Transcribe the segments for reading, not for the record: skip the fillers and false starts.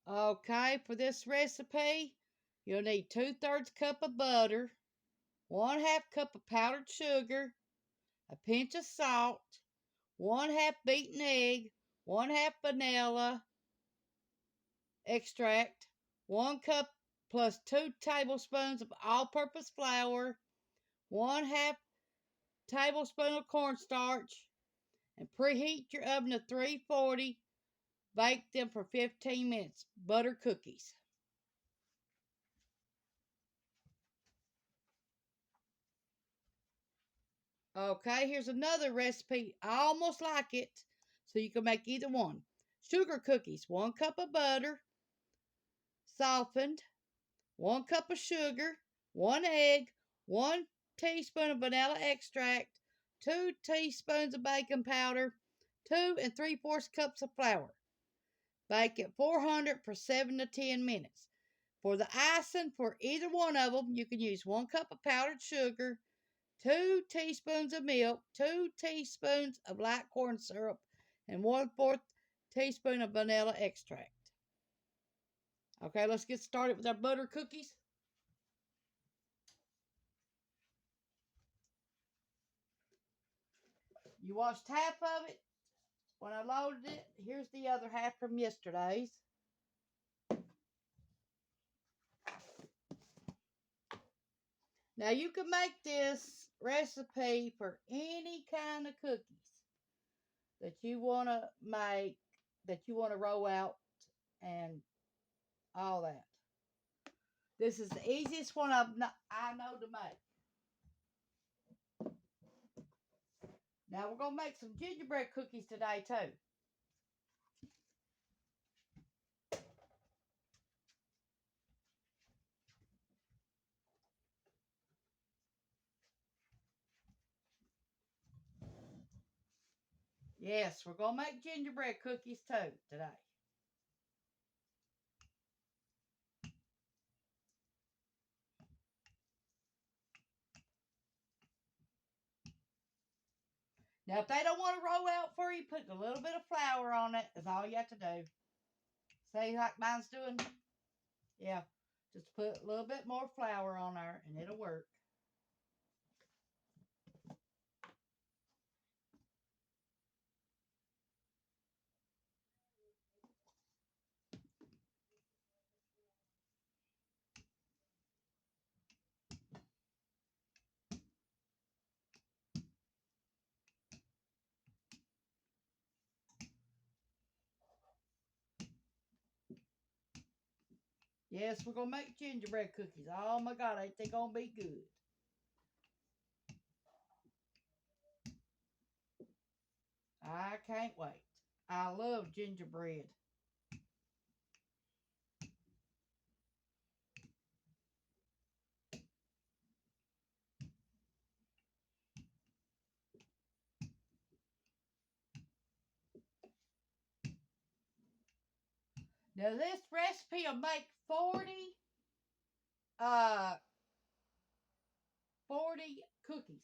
Okay, for this recipe, you'll need 2/3 cup of butter, 1/2 cup of powdered sugar, a pinch of salt, 1/2 beaten egg, 1/2 vanilla extract, 1 cup plus 2 tablespoons of all-purpose flour, 1/2 tablespoon of cornstarch, and preheat your oven to 340. Bake them for 15 minutes. Butter cookies. Okay, here's another recipe almost like it, so you can make either one. Sugar cookies, 1 cup of butter, softened, 1 cup of sugar, 1 egg, 1 teaspoon of vanilla extract, 2 teaspoons of baking powder, 2 3/4 cups of flour. Bake at 400 for 7 to 10 minutes. For the icing for either one of them, you can use 1 cup of powdered sugar, 2 teaspoons of milk, 2 teaspoons of light corn syrup, and 1/4 teaspoon of vanilla extract. Okay, let's get started with our butter cookies. You washed half of it when I loaded it. Here's the other half from yesterday's. Now you can make this recipe for any kind of cookies that you want to make, that you want to roll out and all that. This is the easiest one I know to make. Now we're going to make some gingerbread cookies today too. Yes, we're going to make gingerbread cookies too today. Now if they don't want to roll out for you, put a little bit of flour on it. That's all you have to do. See like mine's doing? Yeah, just put a little bit more flour on there and it'll work. Yes, we're going to make gingerbread cookies. Oh my God, ain't they going to be good? I can't wait. I love gingerbread. Now this recipe will make uh 40 cookies.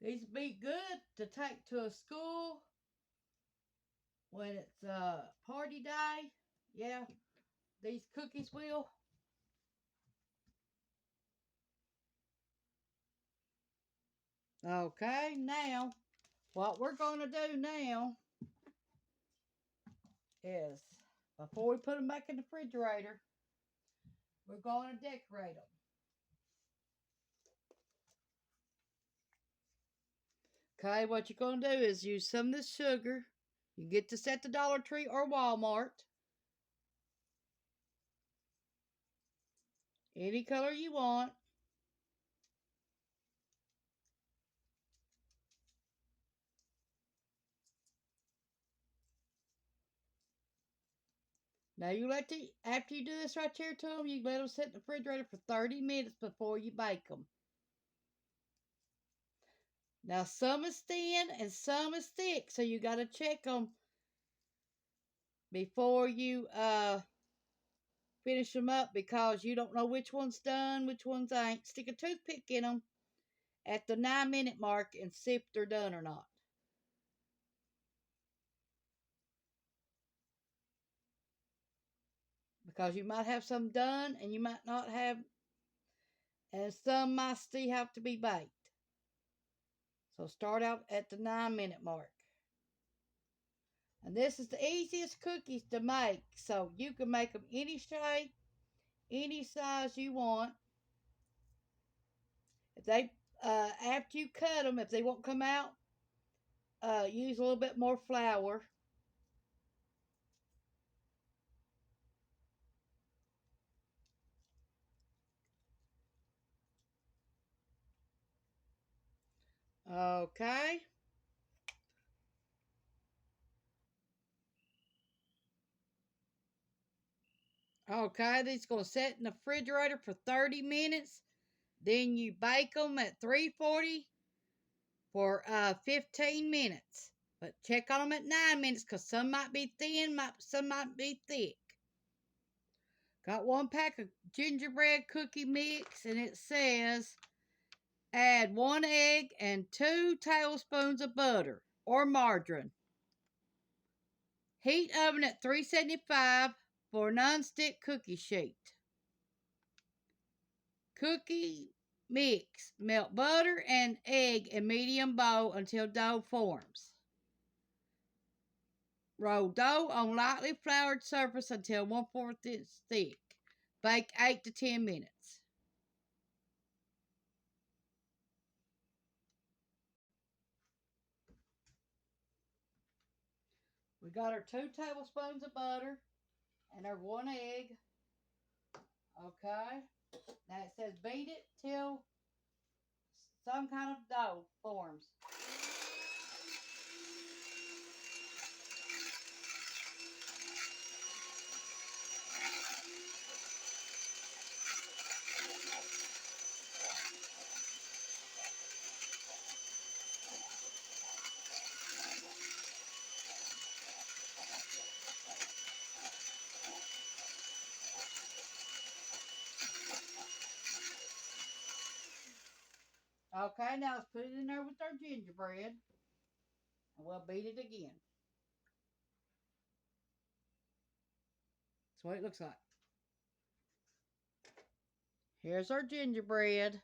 These be good to take to a school when it's party day. Yeah, these cookies will. Okay, now what we're going to do now is before we put them back in the refrigerator, we're going to decorate them. Okay, what you're going to do is use some of this sugar. You get this at the Dollar Tree or Walmart. Any color you want. Now you after you do this right here to them, you let them sit in the refrigerator for 30 minutes before you bake them. Now some is thin and some is thick, so you got to check them before you finish them up because you don't know which one's done, which ones ain't. Stick a toothpick in them at the 9-minute mark and see if they're done or not. Because you might have some done and you might not have, and some might still have to be baked. So start out at the 9-minute mark. And this is the easiest cookies to make, so you can make them any shape, any size you want. If they, after you cut them, if they won't come out, use a little bit more flour. Okay. Okay, these going to set in the refrigerator for 30 minutes. Then you bake them at 340 for 15 minutes. But check on them at 9 minutes because some might be thin, some might be thick. Got 1 pack of gingerbread cookie mix, and it says add 1 egg and 2 tablespoons of butter or margarine. Heat oven at 375 for non-stick cookie sheet. Cookie mix. Melt butter and egg in medium bowl until dough forms. Roll dough on lightly floured surface until 1/4 inch thick. Bake 8 to 10 minutes. We got our 2 tablespoons of butter and our 1 egg. Okay. Now it says beat it till some kind of dough forms. Okay, now let's put it in there with our gingerbread. And we'll beat it again. That's what it looks like. Here's our gingerbread.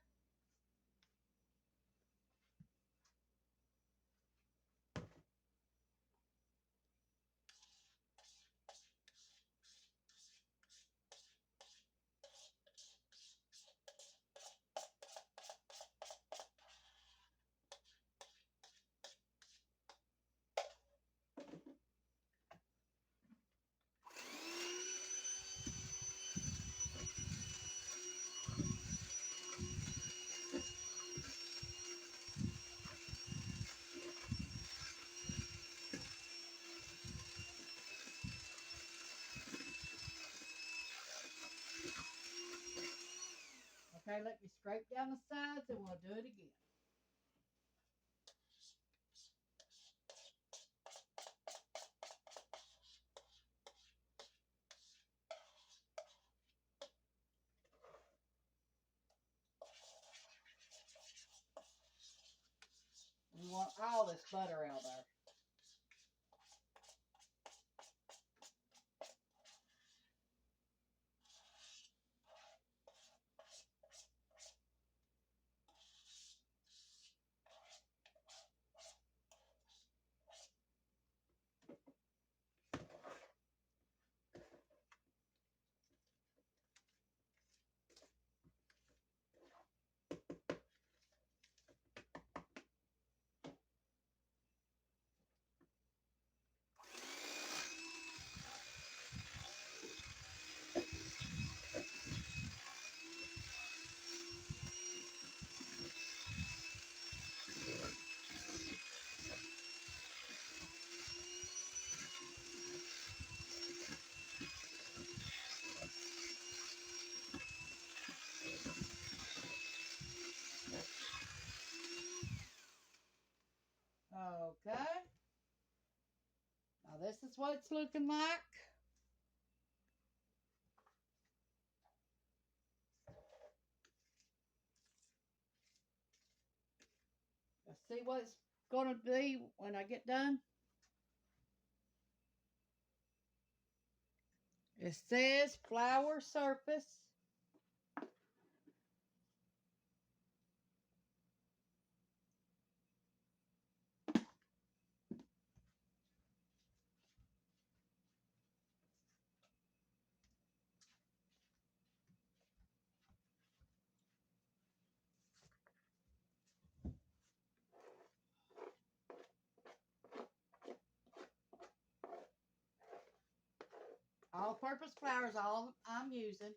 Okay, let me scrape down the sides and we'll do it again. We want all this butter out there. Okay. Now this is what it's looking like. Let's see what it's going to be when I get done. It says flour surface. All-purpose flour is all I'm using.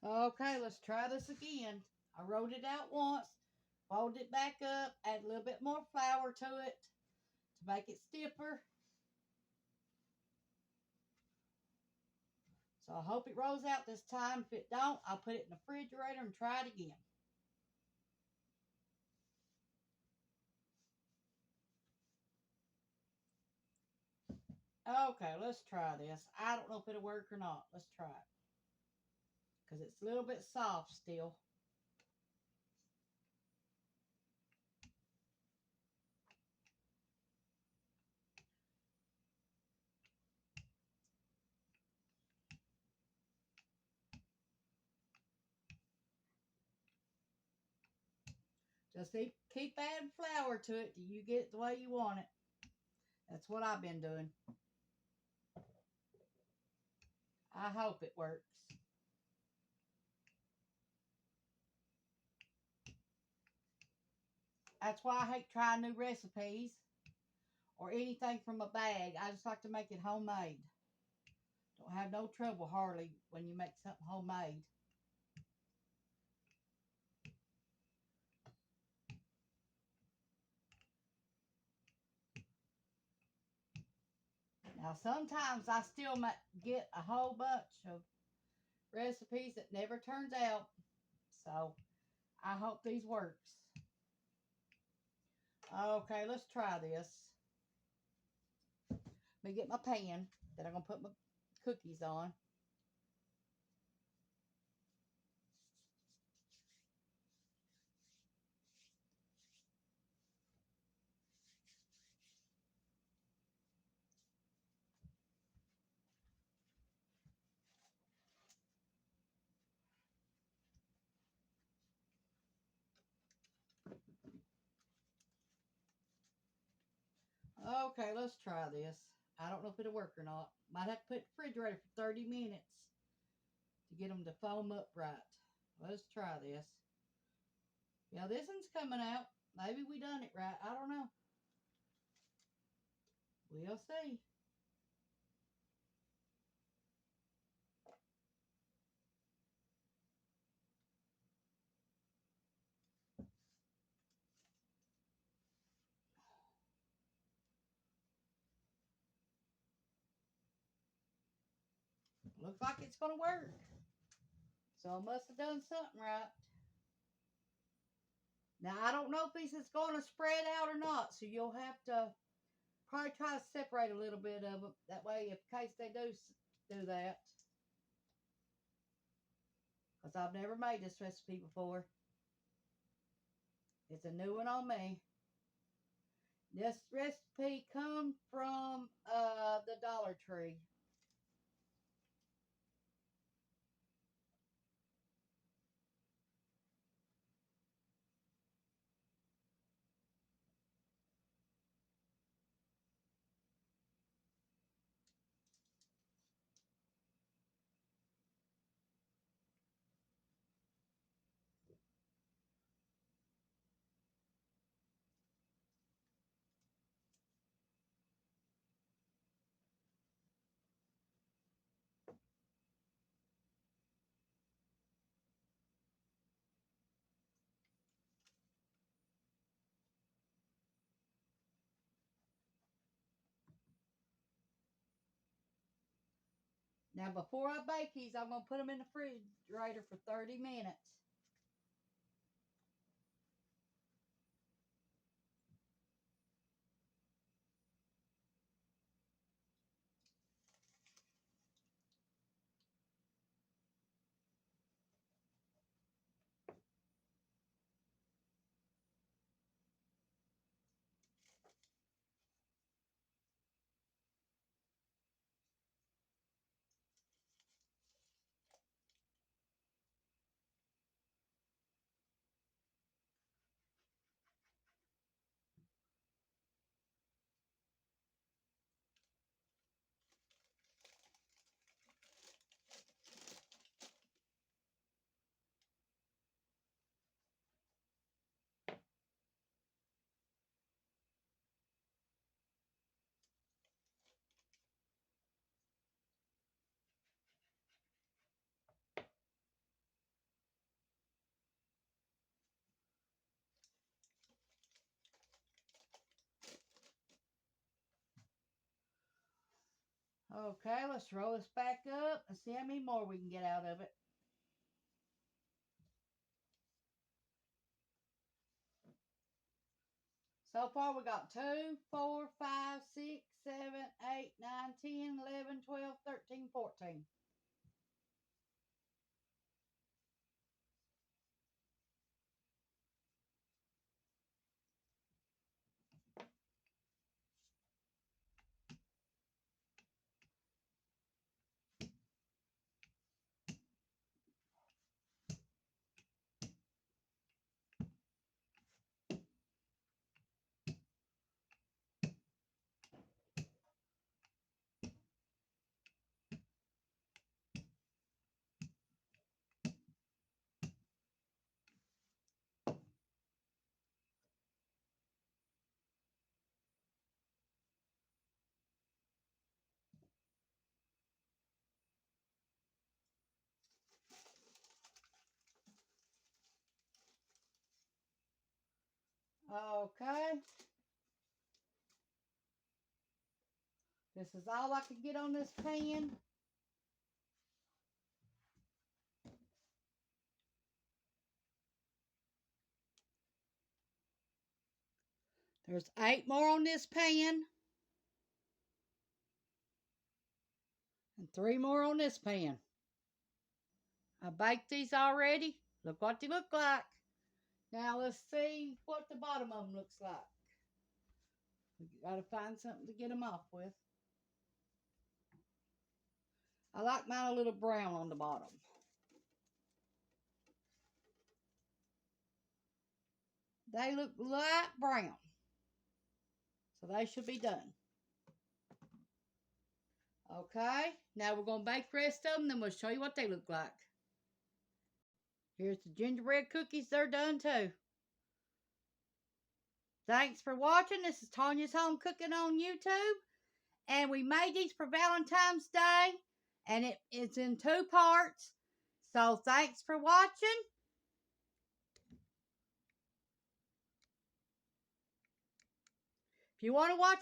Okay, let's try this again. I wrote it out once, fold it back up, add a little bit more flour to it to make it stiffer. So I hope it rolls out this time. If it don't, I'll put it in the refrigerator and try it again. Okay, let's try this. I don't know if it'll work or not. Let's try it. Because it's a little bit soft still. Just keep adding flour to it till you get it the way you want it. That's what I've been doing. I hope it works. That's why I hate trying new recipes or anything from a bag. I just like to make it homemade. Don't have no trouble hardly when you make something homemade. Now, sometimes I still get a whole bunch of recipes that never turns out. So, I hope these works. Okay, let's try this. Let me get my pan that I'm going to put my cookies on. Okay, let's try this. I don't know if it'll work or not. Might have to put it in the refrigerator for 30 minutes to get them to foam up right. Let's try this. Yeah, this one's coming out. Maybe we done it right. I don't know. We'll see. Looks like it's going to work. So I must have done something right. Now, I don't know if this is going to spread out or not, so you'll have to probably try to separate a little bit of it. That way, in case they do that. Because I've never made this recipe before. It's a new one on me. This recipe comes from the Dollar Tree. Now, before I bake these, I'm going to put them in the refrigerator for 30 minutes. Okay, let's roll this back up and see how many more we can get out of it. So far, we got 2, 4, 5, 6, 7, 8, 9, 10, 11, 12, 13, 14. Okay. This is all I can get on this pan. There's 8 more on this pan. And 3 more on this pan. I baked these already. Look what they look like. Now let's see what the bottom of them looks like. We gotta find something to get them off with. I like mine a little brown on the bottom. They look light brown. So they should be done. Okay, now we're going to bake the rest of them, then we'll show you what they look like. Here's the gingerbread cookies. They're done too. Thanks for watching. This is Tanya's Home Cooking on YouTube. And we made these for Valentine's Day. And it's in 2 parts. So thanks for watching. If you want to watch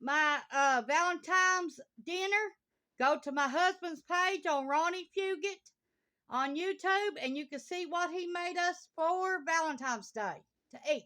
my Valentine's dinner, go to my husband's page on Ronnie Fugate on YouTube, and you can see what he made us for Valentine's Day to eat.